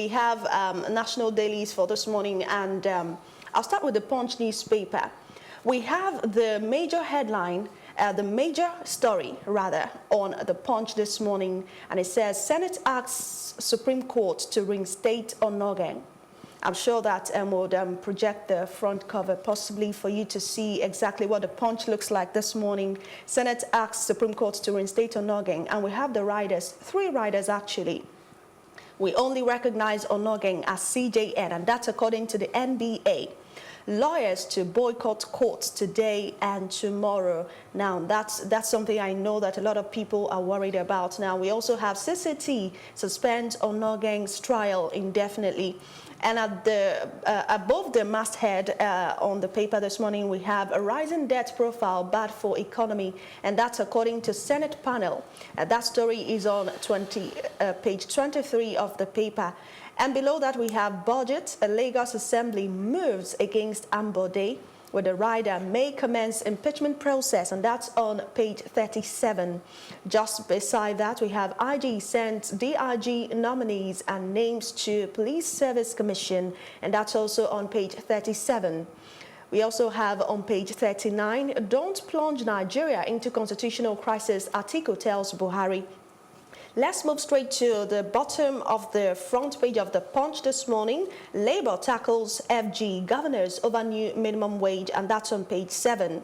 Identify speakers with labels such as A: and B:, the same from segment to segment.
A: we have national dailies for this morning, and I'll start with the Punch newspaper. We have the major headline, the major story, rather, on the Punch this morning, and it says, Senate asks Supreme Court to reinstate Onnoghen. I'm sure that would project the front cover possibly for you to see exactly what the Punch looks like this morning. Senate asks Supreme Court to reinstate Onnoghen, and we have the riders, 3 riders actually. We only recognize Onnoghen as CJN, and that's according to the NBA. Lawyers to boycott courts today and tomorrow. Now, that's something I know that a lot of people are worried about. Now, we also have CCT suspends Onnoghen's trial indefinitely. And at the above the masthead on the paper this morning, we have a rising debt profile bad for economy, and that's according to Senate panel. That story is on page 23 of the paper. And below that, we have budget. A Lagos Assembly moves against Ambode, where the rider may commence impeachment process, and that's on page 37. Just beside that, we have IG sends DRG nominees and names to Police Service Commission, and that's also on page 37. We also have on page 39, don't plunge Nigeria into constitutional crisis, Atiku tells Buhari. Let's move straight to the bottom of the front page of the Punch this morning. Labour tackles FG governors over new minimum wage, and that's on page 7.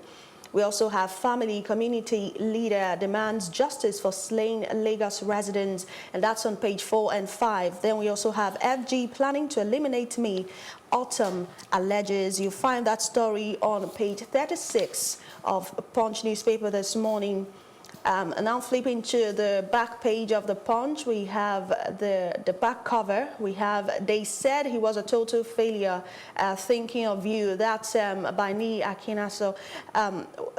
A: We also have family community leader demands justice for slain Lagos residents, and that's on page 4 and 5. Then we also have FG planning to eliminate me, Autumn alleges. You find that story on page 36 of Punch newspaper this morning. And now flipping to the back page of the Punch, we have the back cover. We have, they said he was a total failure, thinking of you. That's by Ni Akina. So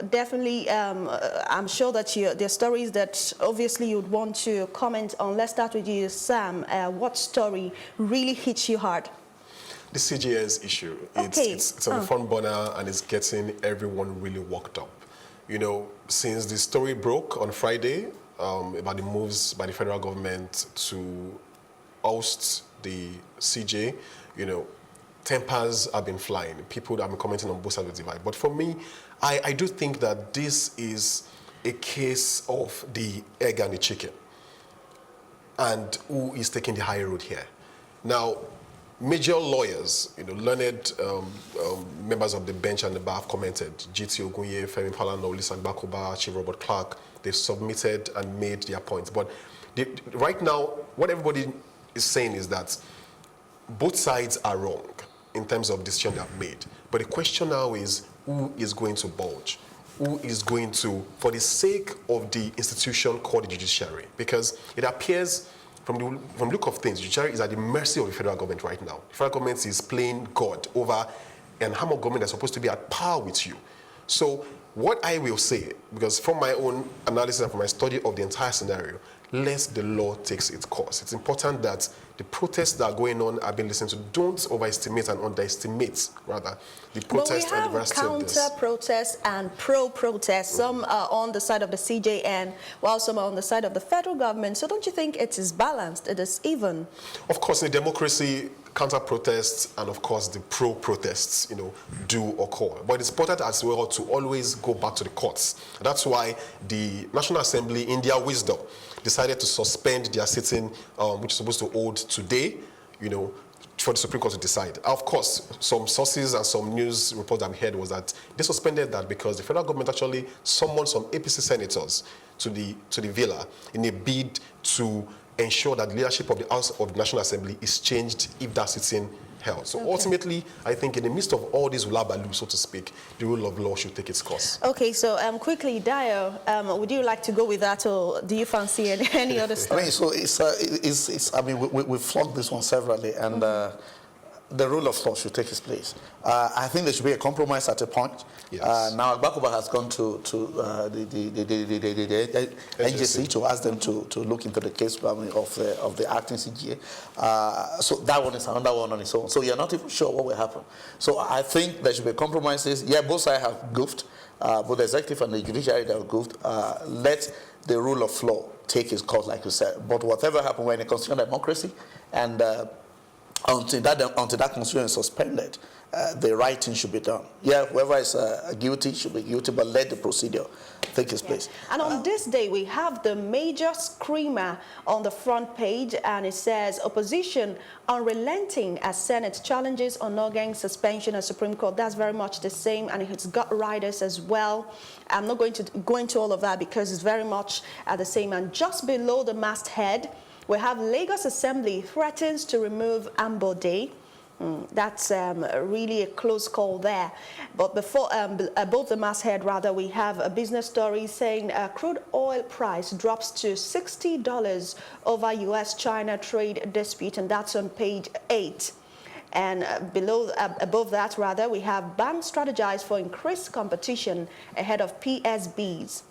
A: definitely, I'm sure that there are stories that obviously you'd want to comment on. Let's start with you, Sam. What story really hits you hard?
B: The CJN's issue.
A: Okay.
B: It's on the front burner, and it's getting everyone really worked up. You know, since the story broke on Friday about the moves by the federal government to oust the CJ, you know, tempers have been flying. People have been commenting on both sides of the divide. But for me, I do think that this is a case of the egg and the chicken, and who is taking the high road here. Now, major lawyers, you know, learned members of the bench and the bar have commented. GT Ogunye, Femi Falana, Olisan Bakoba, Chief Robert Clark, they've submitted and made their points. But right now, what everybody is saying is that both sides are wrong in terms of decision they have made. But the question now is, who is going to budge? Who is going to, for the sake of the institution called the judiciary? Because it appears from the look of things, the judiciary is at the mercy of the federal government right now. The federal government is playing God over an arm of government that's supposed to be at par with you. So what I will say, because from my own analysis and from my study of the entire scenario, let the law take its course. It's important that the protests that are going on are being listened to. Don't overestimate and underestimate, rather, the protest and the veracity of this.
A: But we have counter-protests and pro-protests. Some are on the side of the CJN, while some are on the side of the federal government. So don't you think it is balanced, it is even?
B: Of course, in a democracy, counter-protests and, of course, the pro-protests, you know, do occur. But it's important as well to always go back to the courts. That's why the National Assembly, in their wisdom, decided to suspend their sitting, which is supposed to hold today, you know, for the Supreme Court to decide. Of course, some sources and some news reports that we heard was that they suspended that because the federal government actually summoned some APC senators to the villa in a bid to ensure that the leadership of the House of the National Assembly is changed if that sitting held. So ultimately, I think in the midst of all this hullabaloo, so to speak, the rule of law should take its course.
A: Okay, so quickly, Dio, would you like to go with that, or do you fancy any other stuff?
C: I mean, so it's I mean, we flogged this one severally, and the rule of law should take its place. I think there should be a compromise at a point.
B: Yes.
C: Now, Bakuba has gone to the NJC to ask them to look into the case of the acting CGA. So that one is another one on its own. So you're not even sure what will happen. So I think there should be compromises. Yeah, both sides have goofed. Both the executive and the judiciary have goofed. Let the rule of law take its course, like you said. But whatever happens, we're in a constitutional democracy, and until that constitution is suspended, the right thing should be done. Yeah, whoever is guilty should be guilty, but let the procedure take its place.
A: And on this day, we have the major screamer on the front page, and it says, opposition unrelenting as Senate challenges Onogen's suspension at Supreme Court. That's very much the same, and it's got riders as well. I'm not going to go into all of that because it's very much the same. And just below the masthead, we have Lagos Assembly threatens to remove Ambode. That's really a close call there. But before, above the masthead, rather, we have a business story saying crude oil price drops to $60 over U.S.-China trade dispute, and that's on page 8. And above that, rather, we have bank strategize for increased competition ahead of PSBs.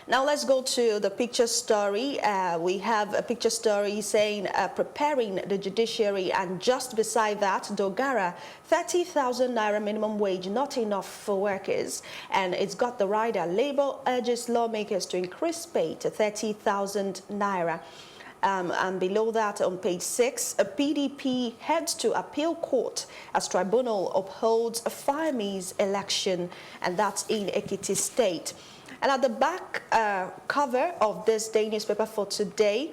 A: Now let's go to the picture story. We have a picture story saying preparing the judiciary, and just beside that, Dogara, 30,000 naira minimum wage, not enough for workers. And it's got the rider, Labour urges lawmakers to increase pay to 30,000 naira. And below that, on page 6, a PDP heads to appeal court as tribunal upholds a Fayemi's election, and that's in Ekiti State. And at the back cover of this day newspaper for today,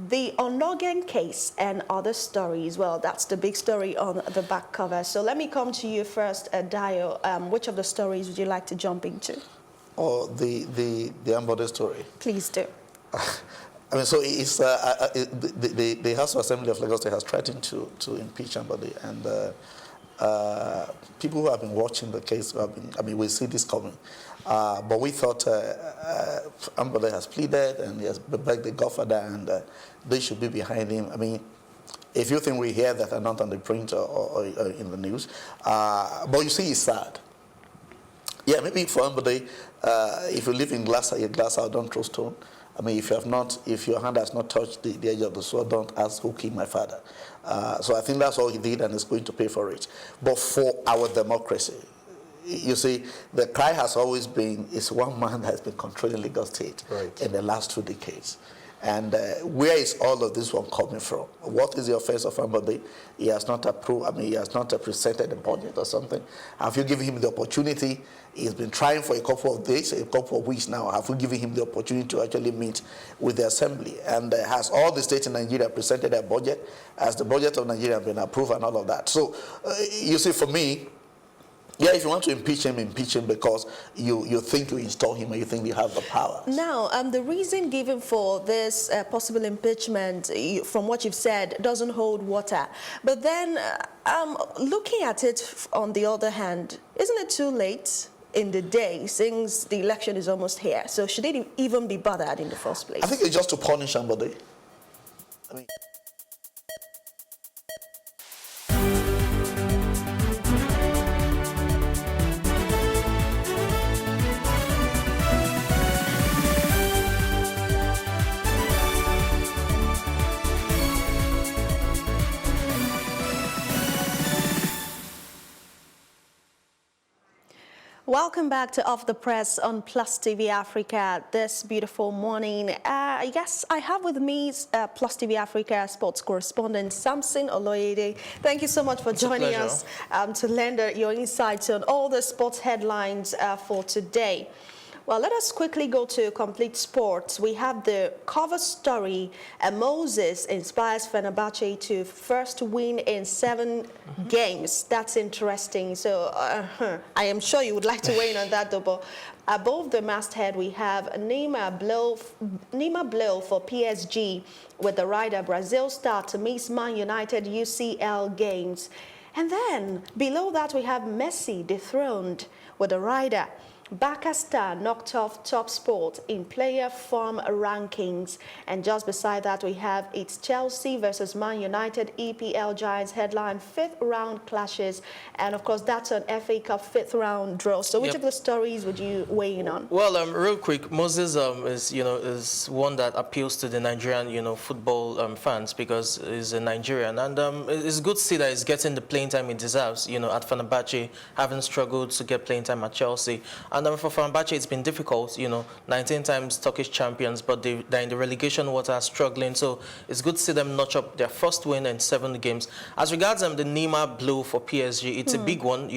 A: the Onogen case and other stories. Well, that's the big story on the back cover. So let me come to you first, Dayo. Which of the stories would you like to jump into?
C: Or the Ambode story.
A: Please do.
C: I mean, so it's the House of Assembly of Lagos State has threatened to impeach Ambode, and people who have been watching the case, we see this coming. But we thought Ambode has pleaded and he has begged the Godfather, and they should be behind him. I mean, a few things we hear that are not on the print or in the news. But you see, it's sad. Yeah, maybe for Ambode, if you live in glass house, don't throw stone. I mean, if your hand has not touched the edge of the sword, don't ask who killed my father. So I think that's all he did, and he's going to pay for it. But for our democracy, you see, the cry has always been, it's one man that has been controlling Lagos State in the last 2 decades. And where is all of this one coming from? What is the offense of Ambode? He has not approved, he has not presented a budget or something. Have you given him the opportunity? He's been trying for a couple of days, a couple of weeks now. Have you given him the opportunity to actually meet with the assembly? And has all the states in Nigeria presented their budget? Has the budget of Nigeria been approved and all of that? So, you see, for me, yeah, if you want to impeach him because you think you install him and you think you have the power.
A: Now, the reason given for this possible impeachment, from what you've said, doesn't hold water. But then, looking at it on the other hand, isn't it too late in the day since the election is almost here? So should it even be bothered in the first place?
C: I think it's just to punish somebody. I mean...
A: Welcome back to Off the Press on Plus TV Africa this beautiful morning. Yes, I have with me Plus TV Africa sports correspondent Samson Oloyede. Thank you so much for joining us to lend your insights on all the sports headlines for today. Well, let us quickly go to Complete Sports. We have the cover story, Moses inspires Fenerbahce to first win in 7 games. That's interesting. So I am sure you would like to weigh in on that, though. But above the masthead, we have Neymar blow for PSG with the rider Brazil star to miss Man United UCL games. And then below that, we have Messi dethroned with the rider. Barca star knocked off top sport in player form rankings. And just beside that, we have it's Chelsea versus Man United EPL Giants headline 5th round clashes. And of course, that's an FA Cup 5th round draw. So which of the stories would you weigh in on?
D: Well, real quick, Moses is one that appeals to the Nigerian, football fans because he's a Nigerian. And it's good to see that he's getting the playing time he deserves, at Fenerbahce, having struggled to get playing time at Chelsea. And for Fenerbahce, it's been difficult, 19 times Turkish champions, but they're in the relegation water, struggling. So it's good to see them notch up their first win in 7 games. As regards the Neymar blow for PSG, it's a big one,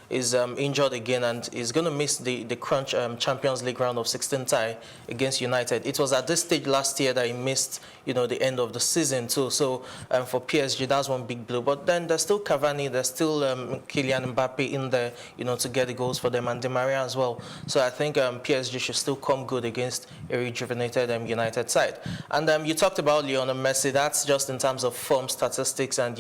D: is injured again and is going to miss the crunch Champions League round of 16 tie against United. It was at this stage last year that he missed, the end of the season too. So for PSG, that's one big blow. But then there's still Cavani, there's still Kylian Mbappe in there, to get the goals for them, and Di Maria as well. So I think PSG should still come good against a rejuvenated United side. And you talked about Lionel Messi. That's just in terms of form statistics and,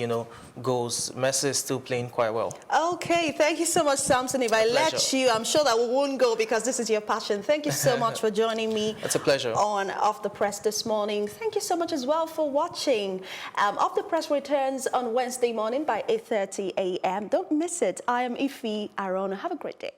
D: goals. Messi is still playing quite well.
A: Okay, thank you so much, Samson. If I let you, I'm sure that we won't go because this is your passion. Thank you so much for joining me.
D: It's a pleasure.
A: On Off the Press this morning. Thank you so much as well for watching. Off the Press returns on Wednesday morning by 8:30 a.m. Don't miss it. I am Ife Aaron. Have a great day.